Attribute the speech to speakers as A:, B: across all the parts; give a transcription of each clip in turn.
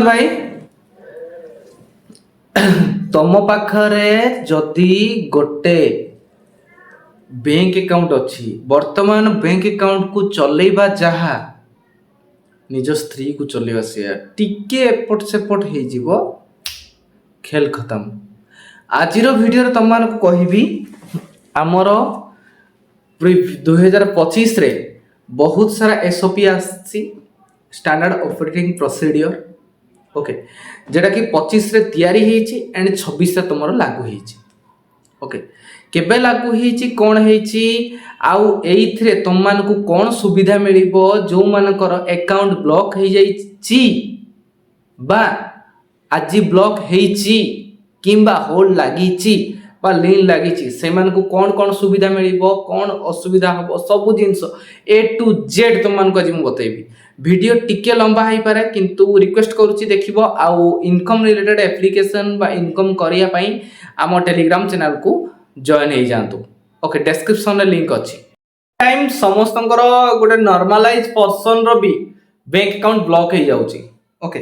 A: सुमन भाई तुम पाखरे जदि गोटे बैंक अकाउंट अच्छी वर्तमान बैंक अकाउंट को चलेबा जहा निज स्त्री को चलेबा से टिके एपट सेपट हो जीवो खेल खत्म। आज वीडियो तुम मान को कहबी आमर 2025 रे बहुत सारा एसओपी आसी स्टैंडर्ड ऑपरेटिंग प्रोसीडियर ओके जेटा कि 25 रे तैयारी हेची एंड 26 रे तुमरो लागू हेची ओके केबे लागू हेची कोन हेची आउ एइथरे तुम मान को कोन सुविधा मिलिबो जो मानकर अकाउंट ब्लॉक हे जाईची बा आज ब्लॉक हेची किंबा होल्ड लागिची बा लिन लागिची से मान को कोन सुविधा मिलिबो कोन असुविधा हबो सब जिंस ए टू जेड तुम मान को आज मु बतैबी। वीडियो टिके लंबा है पारे किंतु रिक्वेस्ट करूची देखिबो आउ इनकम रिलेटेड एप्लीकेशन बा इनकम करिया पई आम टेलीग्राम चैनल को जॉइन हो जातु ओके डिस्क्रिप्शन रे लिंक अछि। टाइम समस्तंकर गोटे नॉर्मलाइज पर्सन रो भी बैंक अकाउंट ब्लॉक हो जाउची ओके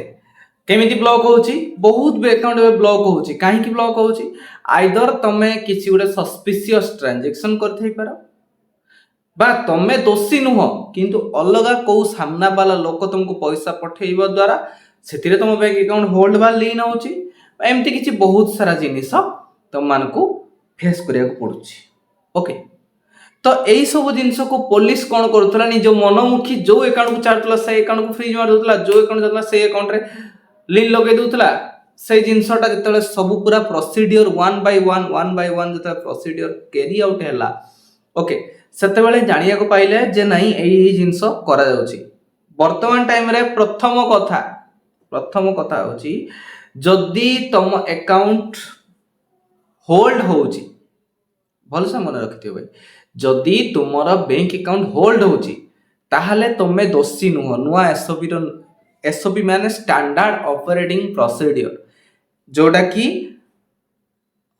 A: केमिति ब्लॉक होउची बहुत बैंक अकाउंट ब्लॉक होउची काहे कि ब्लॉक होउची आइदर तमे किछि गोटे सस्पिशियस ट्रांजैक्शन करथै पारो बा तमे दोषी नुह किंतु अलगा को सामना वाला लोक तुमको पैसा पठेइबा द्वारा सेतिरे तुम बैंक अकाउंट होल्ड बा लीन होउची एमती किछि बहुत सारा जिनिस तुम मान को फेस करिया को पड़ुची ओके। तो एई सब जिनिस को पुलिस कोन करथला नि जो मनोमुखी जो अकाउंट को चार्टला से अकाउंट को फ्रीज मार दोतला जो अकाउंट जातला से अकाउंट रे लीन लगे दोतला से जिनिसटा जतले सब पूरा procedure one by one Jat procedure carry out हैला ओके सेतेबेले जानिया को पाइले जे नहीं एई जिनिस करा जाउची। वर्तमान टाइम रे प्रथम कथा होची जदी तुम अकाउंट होल्ड होउची भल से मन रखिथियो भाई जदी तुमरा बैंक अकाउंट होल्ड होउची ताहाले तुमे दोषी नुह नुआ एसओपी माने स्टैंडर्ड ऑपरेटिंग प्रोसीडियर जोटा कि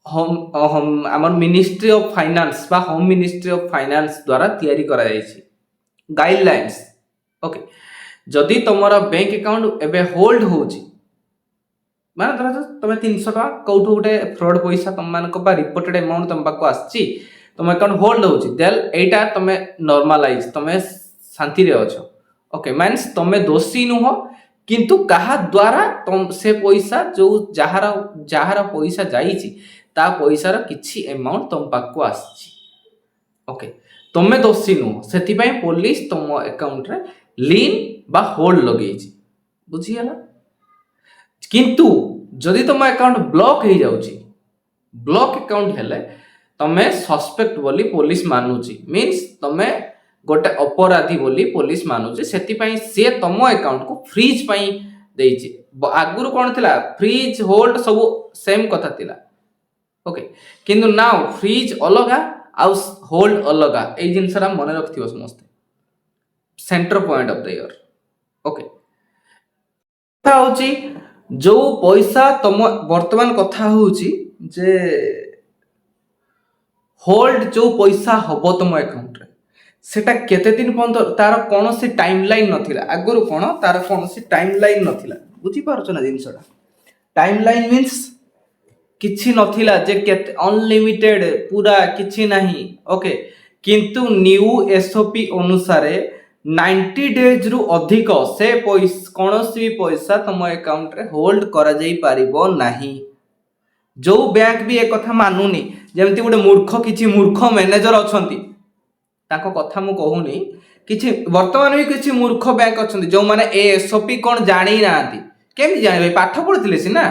A: हम आमर मिनिस्ट्री ऑफ फाइनेंस बा होम मिनिस्ट्री ऑफ फाइनेंस द्वारा तैयारी करा जायछि गाइडलाइंस ओके जदी तुमरा बैंक अकाउंट एबे होल्ड होउची माने धर तुम 300 टका कौठु गोटे फ्रॉड पैसा तुम मान को बा रिपोर्टेड अमाउंट तुम पाको आछि तुम अकाउंट होल्ड होउची देल एटा तुम नॉर्मलाइज तुम शांति रे अछो ओके मींस तुम दोषी नुह किंतु कहा द्वारा तुम से पैसा जो जहार पैसा जाईची ता पैसार किछि अमाउंट तुम पाको आछि ओके तुम दोषी नुह सेति पई पुलिस तुम अकाउंट रे लीन बा होल्ड लगेछि बुझियला किंतु जदि तुम अकाउंट ब्लॉक हो जाउची ब्लॉक अकाउंट हेले तमे सस्पेक्ट बोली पुलिस मानुची मींस तमे गोटे अपराधी बोली पुलिस मानुची सेति पई से तुम अकाउंट को फ्रीज पई देछि आगुरु कोन थिला फ्रीज होल्ड सब सेम कथा थिला ओके किंतु नाउ फ्रीज अलगा आउ होल्ड अलगा ए जिनसरा मन रखथियो समस्त centre point of the year okay कथा होची जो पैसा तुम वर्तमान कथा होची जे होल्ड जो पैसा हबो तुम अकाउंट रे सेटा केते दिन पर्यंत तार कोनोसी टाइमलाइन नथिला आगुरु कोन तार कोनोसी टाइमलाइन नथिला बुझी पारछो ना जिनसटा टाइमलाइन मींस किछि नथिला जे केते अनलिमिटेड पूरा किछि नाही ओके किंतु न्यू एसओपी अनुसार 90 डेज रु अधिक से कोनोसी पैसा तुम अकाउंट रे होल्ड करा जाई पारिबो नाही जो बैंक भी एक कथा मानुनी जेमति गोटे मूर्ख किछि मूर्ख मैनेजर अछंती ताको कथा मु कहूनी किछि वर्तमान भी किछि मूर्ख बैंक अछंती जो माने ए एसओपी कोन जानि नांती केमि जानिबे पाठ पढिथिले सिना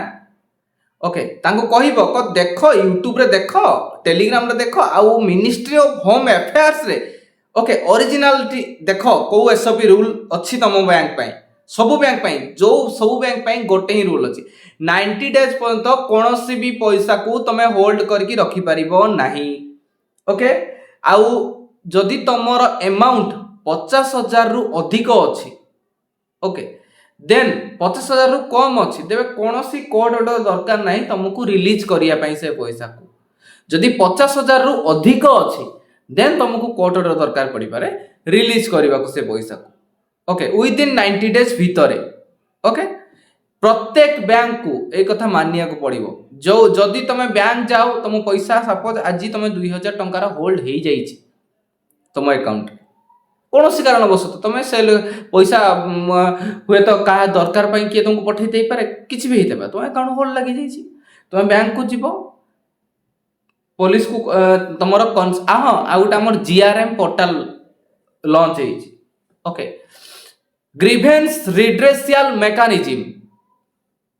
A: ओके तांको कहिबो क देखो यूट्यूब रे देखो टेलीग्राम रे देखो आउ मिनिस्ट्री ऑफ होम अफेयर्स रे ओके ओरिजिनलिटी देखो को एसओपी रूल अछि तम बैंक पई सब बैंक पई जो सब बैंक पई गोटे ही रूल अछि 90 डेज पर्यंत कोनोसी भी पैसा को तमे होल्ड करके रखि परिबो नाही ओके आउ जदि तमर अमाउंट 50,000 रु अधिक अछि ओके देन 50,000 रु कम अछि देबे कोनोसी कोड ऑर्डर दरकार नाही तुमको रिलीज करिया पई से पैसा को जदि 50,000 रु अधिक अछि देन तुमको कोड ऑर्डर दरकार पड़ी पारे रिलीज करबा को से पैसा को ओके विदिन 90 डेज भितरे ओके प्रत्येक बैंक को एक कथा मानिया को पड़िबो जो जदि तुम बैंक जाओ तुम पैसा सपोज आज तुम 2000 टंकार होल्ड हो जाइए तुम अकाउंट कौन सी कारणवश तुम से पैसा हुए तो क्या दरकार किए तुमको पठे दे पारे किसी भी होता तुम अकाउंट होल्ड लगी जाइए तुम बैंक को जीव पुलिस को तुम हाँ आ गोटे आम GRM portal launch okay grievance redressal mechanism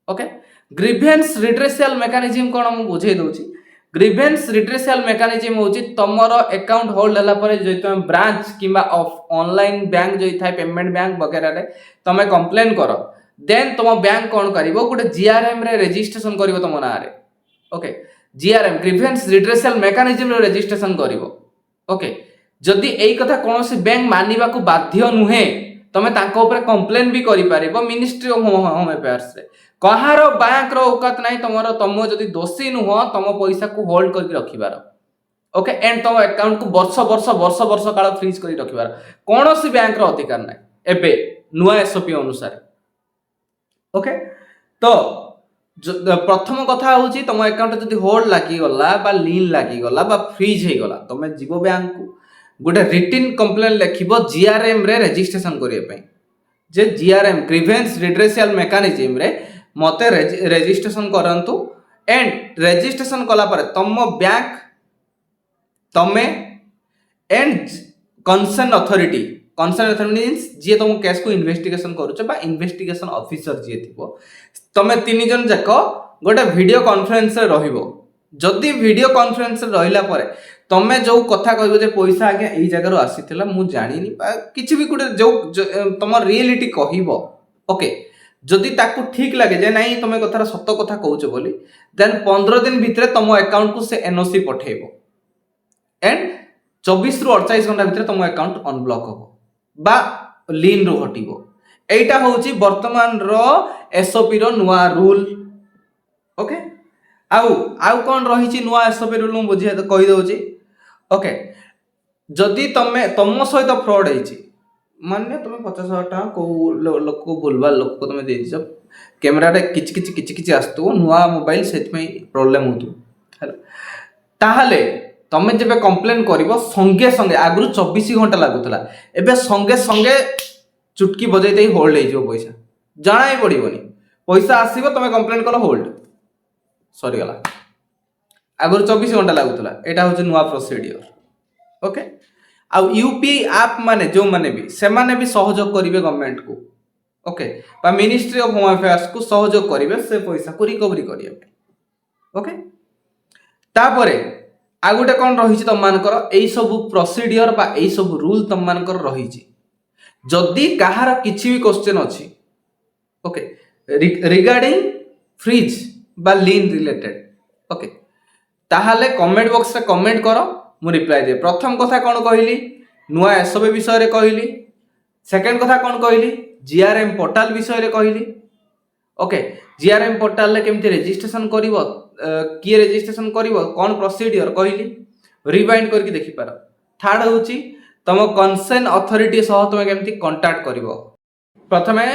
A: okay grievance redressal mechanism कौन मुझे बुझे दूसरी ग्रीवेंस रिड्रेसियल मेकानिज्म होची तमर अकाउंट होल्ड होला परे जो तुम ब्रांच किंबा ऑनलाइन बैंक जो थाए पेमेंट बैंक वगैरह रे तमे कंप्लेन करो देन तुम बैंक कौन करिवो गोटे जीआरएम रे रजिस्ट्रेशन करिवो तुम ना रे okay GRM grievance redressal mechanism रे रजिस्ट्रेशन करिवो ओके जदि एई कथा कोनोसी बैंक मानिबा को बाध्य नुहे तमे तांको ऊपर कंप्लेन भी करि पारिबो मिनिस्ट्री ऑफ होम अफेयर्स रे कहार बैंक रो औकात नहीं तुम जदि दोषी नुह तुम पैसा को होल्ड करके रखिबार ओके एंड तुम अकाउंट को वर्ष वर्ष वर्ष वर्ष काल फ्रीज कर रखिबार कौन सी बैंक रो अधिकार ना एबे नुआ एसओपी अनुसार ओके तो प्रथम कथा होची तुम अकाउंट जदि होल्ड लागी गला बा लीन लागी गला बा फ्रीज हे गला तुम जीवो बैंक को गोटे रिटन कंप्लेन लिखिबो जीआरएम रे रजिस्ट्रेशन करिया पई जे जीआरएम ग्रीवेंस रिड्रेसियल मेकानिज्म रे मते रजिस्ट्रेशन करंतु एंड रजिस्ट्रेशन कला पर तुम बैंक तमे एंड कंसर्न अथॉरिटी मींस जे तुम केस को इन्वेस्टिगेशन करूछ बा इन्वेस्टिगेशन ऑफिसर जे थिबो तमे तीन जन जाक गोटे वीडियो कॉन्फ्रेंस रे रहिबो जदि वीडियो कॉन्फ्रेंस रे रहिला परे तमे जो कथा कहबो जे पैसा आगे एई जगह रो आसीथिला मु जानिनी किछि भी गोटे जो तुम रियलिटी कहिबो ओके जदि ताकू ठीक लगे जे नहीं तुम कथार सत कथा कहूच बोली देन 15 दिन भितर तुम अकाउंट को से एनओसी पठेबो एंड 24 रु 48 घंटा भितर तुम अकाउंट अनब्लॉक हो बा लीन रो हटिबो एटा होची वर्तमान रो एसओपी रो नुआ रूल ओके आउ कोन रहिची नुआ एसओपी रूल मु बुझिया कहि दोची ओके जदि तुम सहित फ्रॉड हेची मान्य तुम 50,000 टका को लोक को बोलवा लोक को तुम दे दिस कैमरा रे किच आस्तु नुआ मोबाइल से प्रॉब्लम होतु हैला ताहले तमे जेबे कंप्लेन करिवो संगे संगे आगु 24 घंटा लागुतला एबे संगे संगे चुटकी बजै देई होल्ड हे जो पैसा जानाई पड़िबोनी पैसा आसीबो तमे कंप्लेन कलो होल्ड सॉरी गला आगु 24 घंटा लागुतला एटा होचे नुआ प्रोसीडियर ओके आ यूपीआई ऐप माने जो माने भी सहयोग करिवे गवर्नमेंट को ओके बा मिनिस्ट्री ऑफ होम अफेयर्स को सहयोग करिवे से पैसा को रिकवरी करिवे ओके तापरे आ गोटे कोन रहिछि तम मानकर एई सब प्रोसीडियर बा एई सब रूल तम मानकर रहिछि जदि कहार किछि भी क्वेश्चन अछि ओके रिगार्डिंग फ्रीज बा लीन रिलेटेड ओके ताहाले कमेंट बॉक्स रे कमेंट करो मु रिप्लाई दे प्रथम कथा कौन कहली नुआ एसओपी विषय रे कहली सेकंड कथा कौन कहली जीआरएम पोर्टल विषय रे कहली ओके जीआरएम पोर्टल रे केमती रजिस्ट्रेशन करिवो किए रजिस्ट्रेशन करिवो कौन प्रोसीडियर कहली रिवाइंड करके देखि पार थर्ड होची तुम कंसर्न अथॉरिटी सह तुम केमती कांटेक्ट करिवो प्रथमे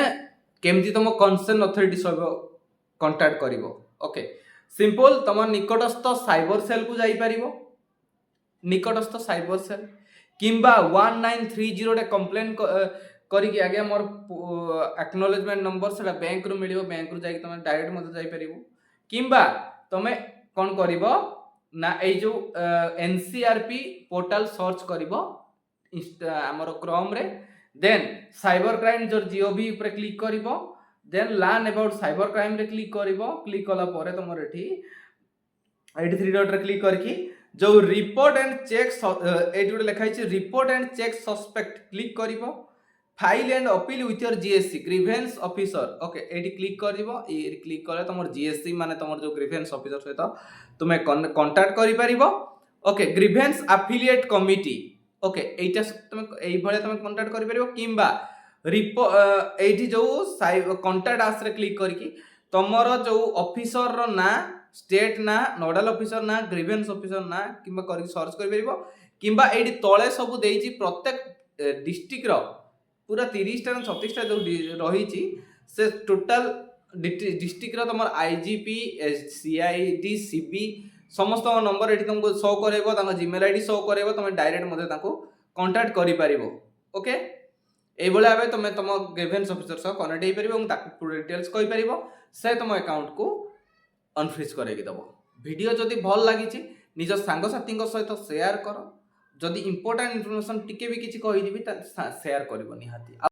A: केमती तुम कंसर्न अथॉरिटी सह कांटेक्ट करिवो ओके सिंपल तुम निकटस्थ साइबर सेल को जाई परिवो निकटस्थ साइबर सेल किंबा 1930 रे कंप्लेन करिके आगे मोर एक्नॉलेजमेंट नंबर सेटा बैंक रु मिलियो बैंक रु जाई तुम डायरेक्ट मते जाई परिवो किंबा तुम कोन करिवो ना ए जो एनसीआरपी पोर्टल सर्च करिवो हमर क्रोम रे देन साइबर क्राइम जो जीओवी ऊपर क्लिक करिवो then learn about cyber crime रे क्लिक करिवो क्लिक कला परे तुमर एठी थ्री डॉट रे क्लिक करकी जो रिपोर्ट एंड चेक एटी गोटे लिखाई report and check suspect click करिवो file and appeal with your GSC grievance officer okay एटी क्लिक करिवो ए क्लिक करे तमर जीएससी माने तमर जो ग्रीवेंस ऑफिसर सहित तुमे कांटेक्ट करि परिवो okay grievance affiliate committee okay एटा तुमे एई भले तुमे कांटेक्ट करि परिवो किंबा एठी जो कांटेक्ट आस रे क्लिक करकी तमर जो ऑफिसर रो ना स्टेट ना नोडल ऑफिसर ना ग्रीवेंस ऑफिसर ना किंबा करके सर्च करि परिबो किंबा एडी तळे सब देइची प्रत्येक डिस्ट्रिक्ट रो पूरा 30 टा 36 टा जो रहिची से टोटल डिस्ट्रिक्टर तुम आईजीपी सीआईडी सीबी समस्त नंबर ये तुमको शो कर जिमेल आईडी शो कर तुम डायरेक्ट कंटाक्ट कर ओके ये भाव तुम तुम ग्रेवेन्स ऑफिसर सह कनेक्ट हो पार डिटेल्स कहीपर से तुम अकाउंट को अनफ्रीज करदेव वीडियो जदि भल लगी निज सांगसाथी सहित शेयर कर जदि इंपोर्टाट इनफॉरमेशन टिके भी किसी कहीदेवी शेयर कर निहाती।